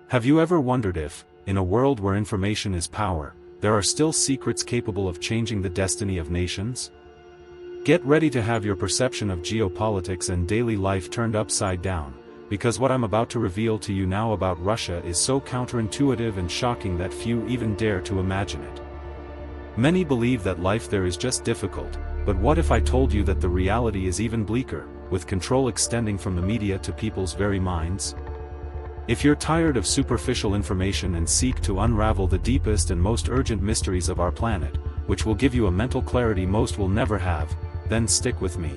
Have you ever wondered if, in a world where information is power, there are still secrets capable of changing the destiny of nations? Get ready to have your perception of geopolitics and daily life turned upside down, because what I'm about to reveal to you now about Russia is so counterintuitive and shocking that few even dare to imagine it. Many believe that life there is just difficult, but what if I told you that the reality is even bleaker, with control extending from the media to people's very minds? If you're tired of superficial information and seek to unravel the deepest and most urgent mysteries of our planet, which will give you a mental clarity most will never have, then stick with me.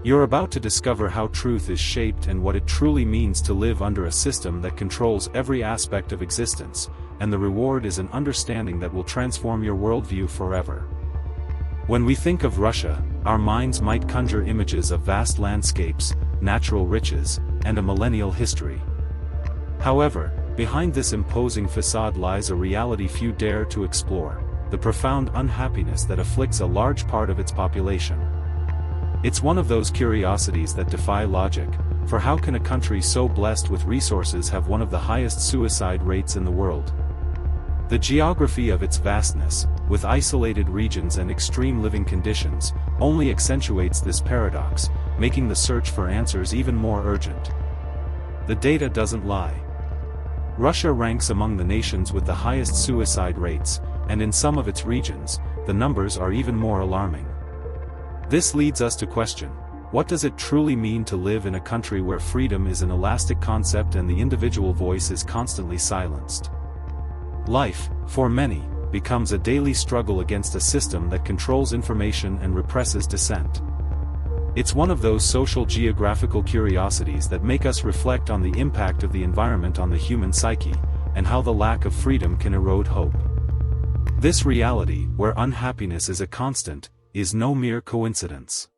You're about to discover how truth is shaped and what it truly means to live under a system that controls every aspect of existence, and the reward is an understanding that will transform your worldview forever. When we think of Russia, our minds might conjure images of vast landscapes, natural riches, and a millennial history. However, behind this imposing facade lies a reality few dare to explore: the profound unhappiness that afflicts a large part of its population. It's one of those curiosities that defy logic, for how can a country so blessed with resources have one of the highest suicide rates in the world? The geography of its vastness, with isolated regions and extreme living conditions, only accentuates this paradox, making the search for answers even more urgent. The data doesn't lie. Russia ranks among the nations with the highest suicide rates, and in some of its regions, the numbers are even more alarming. This leads us to question, what does it truly mean to live in a country where freedom is an elastic concept and the individual voice is constantly silenced? Life, for many, becomes a daily struggle against a system that controls information and represses dissent. It's one of those social geographical curiosities that make us reflect on the impact of the environment on the human psyche, and how the lack of freedom can erode hope. This reality, where unhappiness is a constant, is no mere coincidence.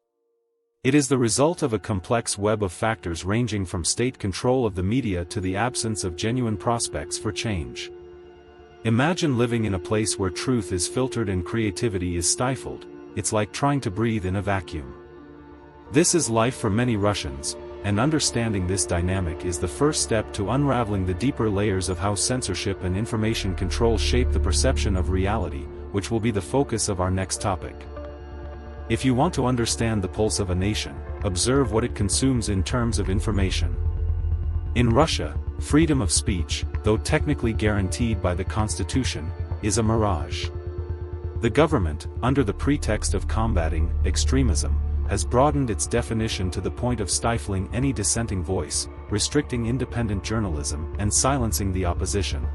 It is the result of a complex web of factors ranging from state control of the media to the absence of genuine prospects for change. Imagine living in a place where truth is filtered and creativity is stifled. It's like trying to breathe in a vacuum. This is life for many Russians, and understanding this dynamic is the first step to unraveling the deeper layers of how censorship and information control shape the perception of reality, which will be the focus of our next topic. If you want to understand the pulse of a nation, observe what it consumes in terms of information. In Russia, freedom of speech, though technically guaranteed by the constitution, is a mirage. The government, under the pretext of combating extremism, has broadened its definition to the point of stifling any dissenting voice, restricting independent journalism, and silencing the opposition.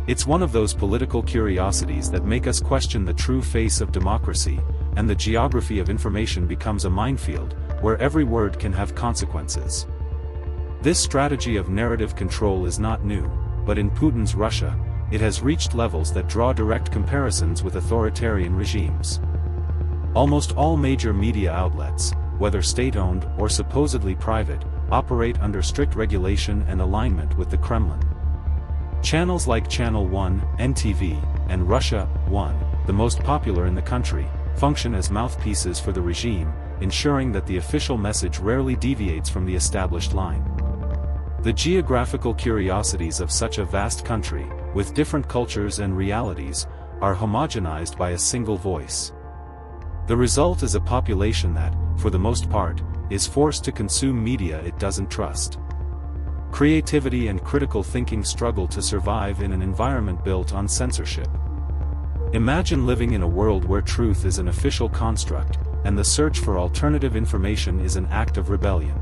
It's one of those political curiosities that make us question the true face of democracy, and the geography of information becomes a minefield, where every word can have consequences. This strategy of narrative control is not new, but in Putin's Russia, it has reached levels that draw direct comparisons with authoritarian regimes. Almost all major media outlets, whether state-owned or supposedly private, operate under strict regulation and alignment with the Kremlin. Channels like Channel 1, NTV, and Russia 1, the most popular in the country, function as mouthpieces for the regime, ensuring that the official message rarely deviates from the established line. The geographical curiosities of such a vast country, with different cultures and realities, are homogenized by a single voice. The result is a population that, for the most part, is forced to consume media it doesn't trust. Creativity and critical thinking struggle to survive in an environment built on censorship. Imagine living in a world where truth is an official construct, and the search for alternative information is an act of rebellion.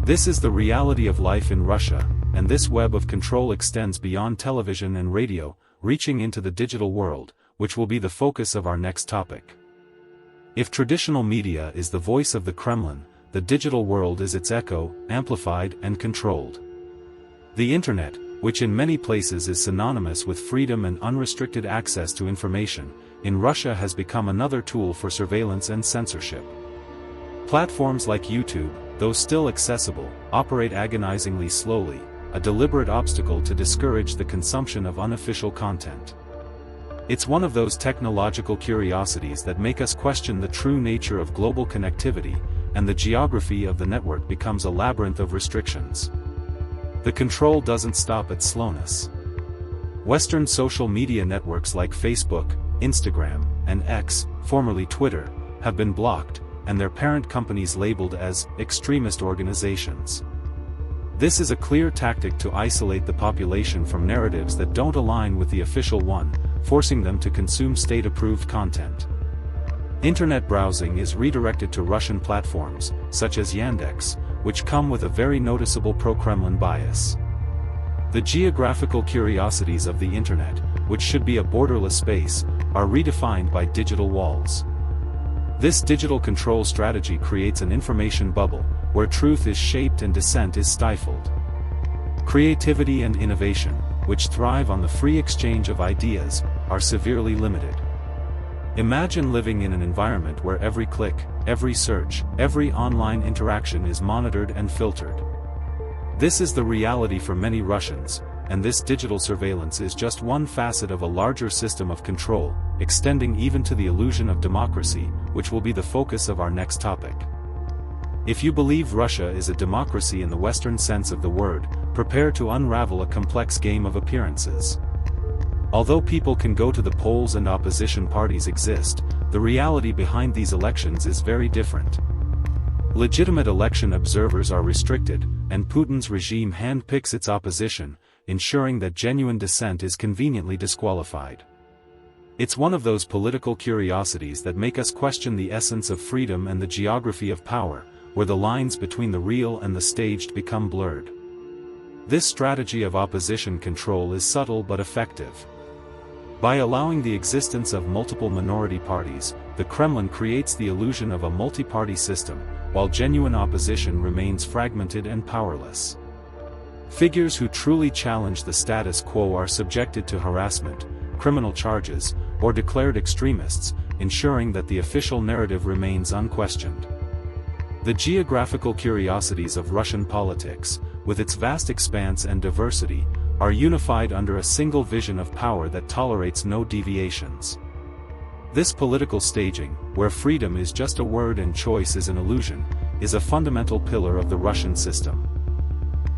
This is the reality of life in Russia, and this web of control extends beyond television and radio, reaching into the digital world, which will be the focus of our next topic. If traditional media is the voice of the Kremlin, the digital world is its echo, amplified and controlled. The Internet, which in many places is synonymous with freedom and unrestricted access to information, in Russia has become another tool for surveillance and censorship. Platforms like YouTube, though still accessible, operate agonizingly slowly, a deliberate obstacle to discourage the consumption of unofficial content. It's one of those technological curiosities that make us question the true nature of global connectivity, and the geography of the network becomes a labyrinth of restrictions. The control doesn't stop at slowness. Western social media networks like Facebook, Instagram, and X, formerly Twitter, have been blocked, and their parent companies labeled as extremist organizations. This is a clear tactic to isolate the population from narratives that don't align with the official one, forcing them to consume state-approved content. Internet browsing is redirected to Russian platforms, such as Yandex, which come with a very noticeable pro-Kremlin bias. The geographical curiosities of the Internet, which should be a borderless space, are redefined by digital walls. This digital control strategy creates an information bubble, where truth is shaped and dissent is stifled. Creativity and innovation, which thrive on the free exchange of ideas, are severely limited. Imagine living in an environment where every click, every search, every online interaction is monitored and filtered. This is the reality for many Russians, and this digital surveillance is just one facet of a larger system of control, extending even to the illusion of democracy, which will be the focus of our next topic. If you believe Russia is a democracy in the Western sense of the word, prepare to unravel a complex game of appearances. Although people can go to the polls and opposition parties exist, the reality behind these elections is very different. Legitimate election observers are restricted, and Putin's regime handpicks its opposition, ensuring that genuine dissent is conveniently disqualified. It's one of those political curiosities that make us question the essence of freedom and the geography of power, where the lines between the real and the staged become blurred. This strategy of opposition control is subtle but effective. By allowing the existence of multiple minority parties, the Kremlin creates the illusion of a multi-party system, while genuine opposition remains fragmented and powerless. Figures who truly challenge the status quo are subjected to harassment, criminal charges, or declared extremists, ensuring that the official narrative remains unquestioned. The geographical curiosities of Russian politics, with its vast expanse and diversity, are unified under a single vision of power that tolerates no deviations. This political staging, where freedom is just a word and choice is an illusion, is a fundamental pillar of the Russian system.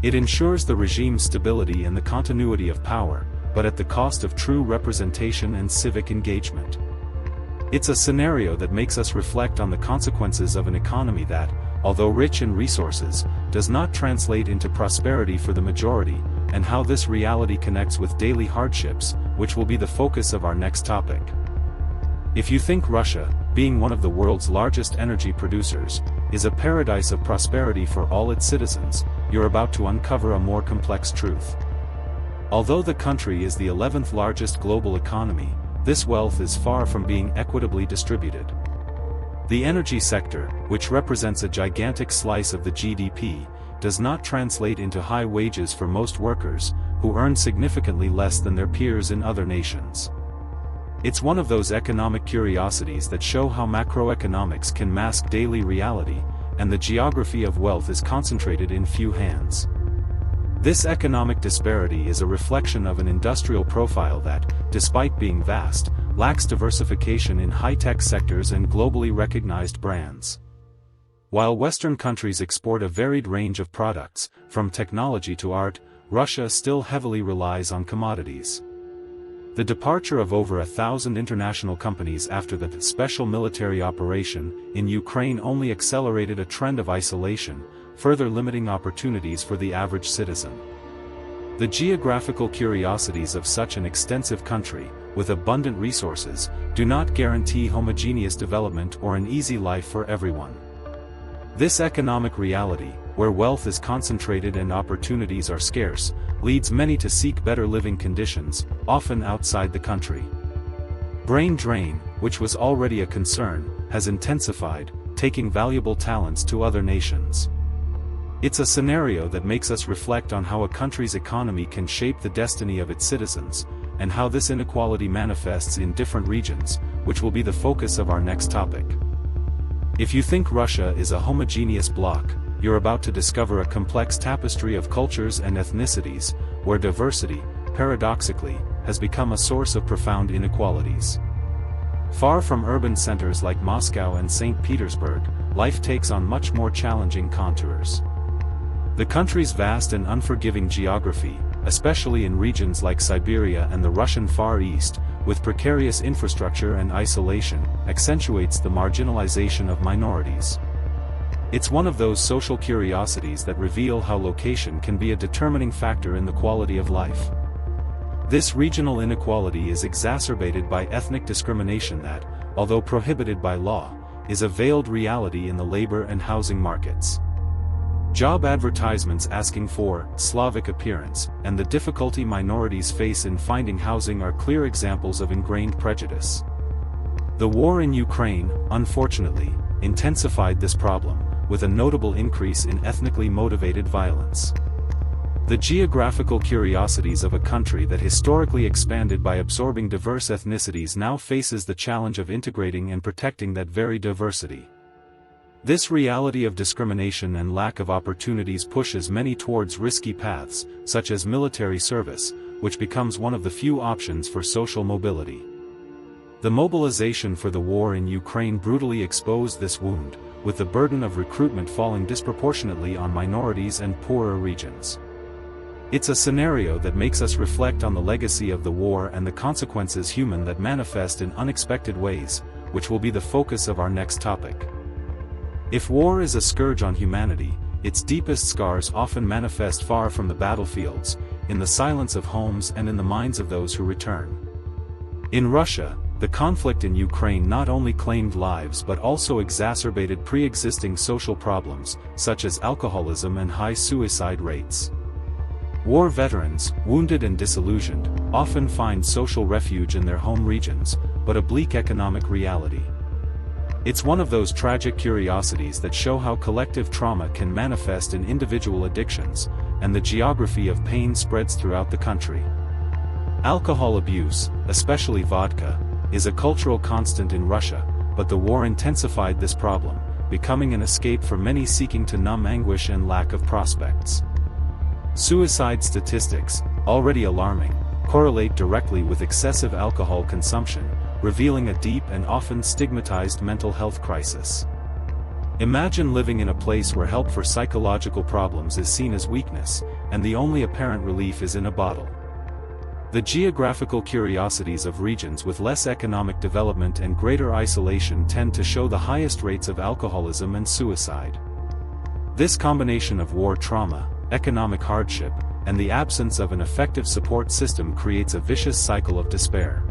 It ensures the regime's stability and the continuity of power, but at the cost of true representation and civic engagement. It's a scenario that makes us reflect on the consequences of an economy that, although rich in resources, does not translate into prosperity for the majority, and how this reality connects with daily hardships, which will be the focus of our next topic. If you think Russia, being one of the world's largest energy producers, is a paradise of prosperity for all its citizens, you're about to uncover a more complex truth. Although the country is the 11th largest global economy, this wealth is far from being equitably distributed. The energy sector, which represents a gigantic slice of the GDP, does not translate into high wages for most workers, who earn significantly less than their peers in other nations. It's one of those economic curiosities that show how macroeconomics can mask daily reality, and the geography of wealth is concentrated in few hands. This economic disparity is a reflection of an industrial profile that, despite being vast, lacks diversification in high-tech sectors and globally recognized brands. While Western countries export a varied range of products, from technology to art, Russia still heavily relies on commodities. The departure of over 1,000 international companies after the special military operation in Ukraine only accelerated a trend of isolation, further limiting opportunities for the average citizen. The geographical curiosities of such an extensive country, with abundant resources, do not guarantee homogeneous development or an easy life for everyone. This economic reality, where wealth is concentrated and opportunities are scarce, leads many to seek better living conditions, often outside the country. Brain drain, which was already a concern, has intensified, taking valuable talents to other nations. It's a scenario that makes us reflect on how a country's economy can shape the destiny of its citizens, and how this inequality manifests in different regions, which will be the focus of our next topic. If you think Russia is a homogeneous bloc, you're about to discover a complex tapestry of cultures and ethnicities, where diversity, paradoxically, has become a source of profound inequalities. Far from urban centers like Moscow and St. Petersburg, life takes on much more challenging contours. The country's vast and unforgiving geography, especially in regions like Siberia and the Russian Far East, with precarious infrastructure and isolation, accentuates the marginalization of minorities. It's one of those social curiosities that reveal how location can be a determining factor in the quality of life. This regional inequality is exacerbated by ethnic discrimination that, although prohibited by law, is a veiled reality in the labor and housing markets. Job advertisements asking for Slavic appearance and the difficulty minorities face in finding housing are clear examples of ingrained prejudice. The war in Ukraine, unfortunately, intensified this problem, with a notable increase in ethnically motivated violence. The geographical curiosities of a country that historically expanded by absorbing diverse ethnicities now faces the challenge of integrating and protecting that very diversity. This reality of discrimination and lack of opportunities pushes many towards risky paths, such as military service, which becomes one of the few options for social mobility. The mobilization for the war in Ukraine brutally exposed this wound, with the burden of recruitment falling disproportionately on minorities and poorer regions. It's a scenario that makes us reflect on the legacy of the war and the consequences human that manifest in unexpected ways, which will be the focus of our next topic. If war is a scourge on humanity, its deepest scars often manifest far from the battlefields, in the silence of homes and in the minds of those who return. In Russia, the conflict in Ukraine not only claimed lives but also exacerbated pre-existing social problems, such as alcoholism and high suicide rates. War veterans, wounded and disillusioned, often find social refuge in their home regions, but a bleak economic reality. It's one of those tragic curiosities that show how collective trauma can manifest in individual addictions, and the geography of pain spreads throughout the country. Alcohol abuse, especially vodka, is a cultural constant in Russia, but the war intensified this problem, becoming an escape for many seeking to numb anguish and lack of prospects. Suicide statistics, already alarming, correlate directly with excessive alcohol consumption, revealing a deep and often stigmatized mental health crisis. Imagine living in a place where help for psychological problems is seen as weakness, and the only apparent relief is in a bottle. The geographical curiosities of regions with less economic development and greater isolation tend to show the highest rates of alcoholism and suicide. This combination of war trauma, economic hardship, and the absence of an effective support system creates a vicious cycle of despair.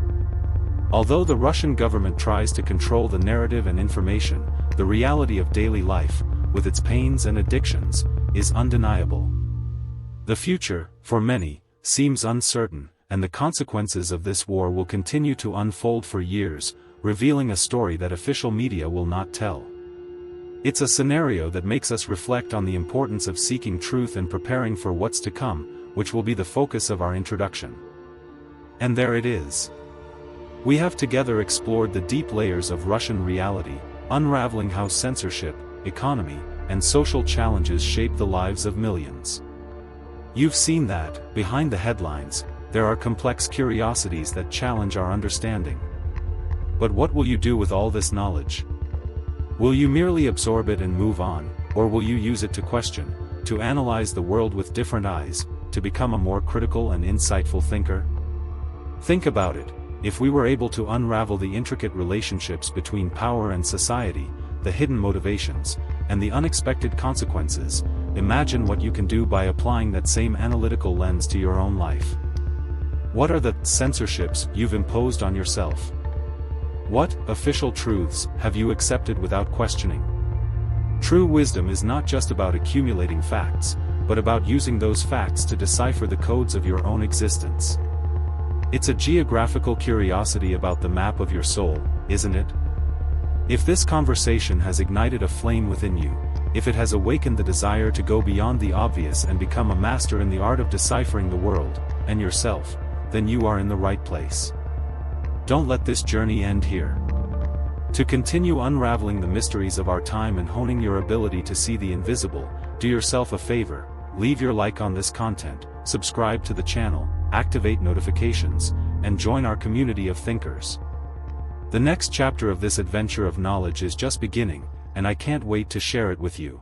Although the Russian government tries to control the narrative and information, the reality of daily life, with its pains and addictions, is undeniable. The future, for many, seems uncertain, and the consequences of this war will continue to unfold for years, revealing a story that official media will not tell. It's a scenario that makes us reflect on the importance of seeking truth and preparing for what's to come, which will be the focus of our introduction. And there it is. We have together explored the deep layers of Russian reality, unraveling how censorship, economy, and social challenges shape the lives of millions. You've seen that, behind the headlines, there are complex curiosities that challenge our understanding. But what will you do with all this knowledge? Will you merely absorb it and move on, or will you use it to question, to analyze the world with different eyes, to become a more critical and insightful thinker? Think about it. If we were able to unravel the intricate relationships between power and society, the hidden motivations, and the unexpected consequences, imagine what you can do by applying that same analytical lens to your own life. What are the censorships you've imposed on yourself? What official truths have you accepted without questioning? True wisdom is not just about accumulating facts, but about using those facts to decipher the codes of your own existence. It's a geographical curiosity about the map of your soul, isn't it? If this conversation has ignited a flame within you, if it has awakened the desire to go beyond the obvious and become a master in the art of deciphering the world, and yourself, then you are in the right place. Don't let this journey end here. To continue unraveling the mysteries of our time and honing your ability to see the invisible, do yourself a favor, leave your like on this content, subscribe to the channel, activate notifications, and join our community of thinkers. The next chapter of this adventure of knowledge is just beginning, and I can't wait to share it with you.